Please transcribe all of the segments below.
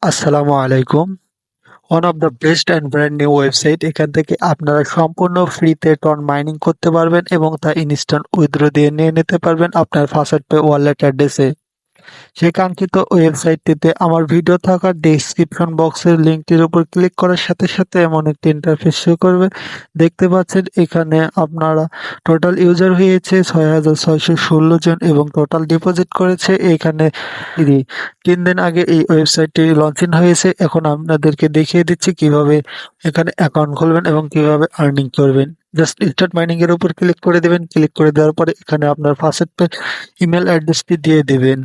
আসসালামু আলাইকুম। One of the best and brand new website. এখান থেকে আপনারা সম্পূর্ণ ফ্রিতে টন মাইনিং করতে পারবেন এবং তা ইনস্ট্যান্ট উইথড্র দিয়ে নিয়ে নিতে পারবেন আপনার ফাস্ট পে ওয়ালেট অ্যাড্রেসে। সেই কাঙ্ক্ষিত ওয়েবসাইটটিতে আমার ভিডিও থাকা ডেসক্রিপশন বক্সের লিঙ্কটির উপর ক্লিক করার সাথে সাথে এমন একটি ইন্টারফেস শো করবে। দেখতে পাচ্ছেন এখানে আপনারা টোটাল ইউজার হয়েছে ৬,৬১৬ জন এবং টোটাল ডিপোজিট করেছে এখানে ৩ দিন আগে এই ওয়েবসাইটটি লঞ্চিং হয়েছে। এখন আপনাদেরকে দেখিয়ে দিচ্ছি কিভাবে এখানে অ্যাকাউন্ট খুলবেন এবং কিভাবে আর্নিং করবেন। জাস্ট স্টার্ট মাইনিং এর উপর ক্লিক করে দেবেন। ক্লিক করে দেওয়ার পরে এখানে আপনার ফার্স্ট পে ইমেল অ্যাড্রেসটি দিয়ে দেবেন।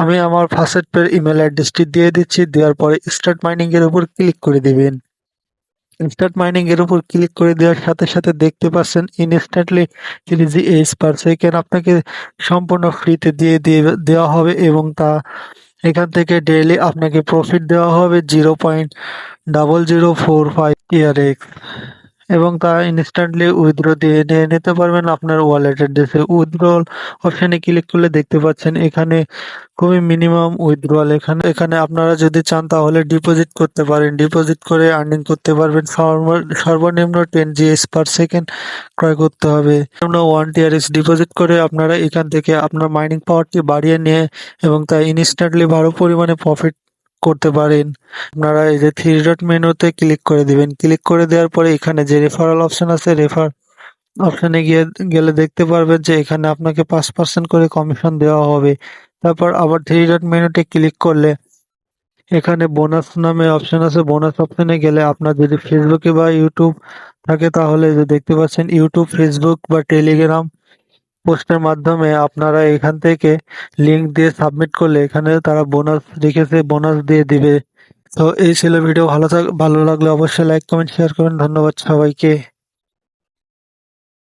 আমি আমার ফার্স্ট পের ইমেল অ্যাড্রেসটি দিয়ে দিচ্ছি। দেওয়ার পরে স্টার্ট মাইনিং এর উপর ক্লিক করে দিবেন। স্টার্ট মাইনিং এর উপর ক্লিক করে দেওয়ার সাথে সাথে দেখতে পাচ্ছেন ইনস্ট্যান্টলি 3GH পার সেকেন্ড আপনাকে সম্পূর্ণ ফ্রিতে দেওয়া হবে এবং তা এখান থেকে ডেইলি আপনাকে প্রফিট দেওয়া হবে 0.0045 টিআরএক্স এবং তা ইনস্ট্যান্টলি উইথড্র দিয়ে নিয়ে নিতে পারবেন আপনার ওয়ালেট অ্যাড্রেসে। উইথড্রল অপশনে ক্লিক করলে দেখতে পাচ্ছেন এখানে খুবই মিনিমাম উইথড্রয়াল। এখানে এখানে আপনারা যদি চান তাহলে ডিপোজিট করতে পারেন। ডিপোজিট করে আর্নিং করতে পারবেন। সর্বনিম্ন 10 GH পার সেকেন্ড ক্রয় করতে হবে। সর্বনিম্ন 1 TRX ডিপোজিট করে আপনারা এখান থেকে আপনার মাইনিং পাওয়ারটি বাড়িয়ে নিয়ে এবং তা ইনস্ট্যান্টলি ভালো পরিমাণে প্রফিট করতে পারেন। আপনারা এই যে থ্রি ডট মেনুতে ক্লিক করে দিবেন। ক্লিক করে দেওয়ার পরে এখানে যে রেফারেল অপশন আছে, রেফার অপশনে গেলে দেখতে পারবেন যে এখানে আপনাকে 5% করে কমিশন দেওয়া হবে। তারপর আবার থ্রি ডট মেনুতে ক্লিক করলে এখানে বোনাস নামে অপশন আছে। বোনাস অপশনে গেলে আপনার যদি ফেসবুকে বা ইউটিউব থাকে তাহলে যে দেখতে পাচ্ছেন ইউটিউব, ফেসবুক বা টেলিগ্রাম পোস্টের মাধ্যমে আপনারা এখান থেকে লিঙ্ক দিয়ে সাবমিট করলে এখানে তারা বোনাস রেখেছে, বোনাস দিয়ে দিবে। তো এই ছিল ভিডিও। ভালো লাগলে অবশ্যই লাইক, কমেন্ট, শেয়ার করবেন। ধন্যবাদ সবাইকে।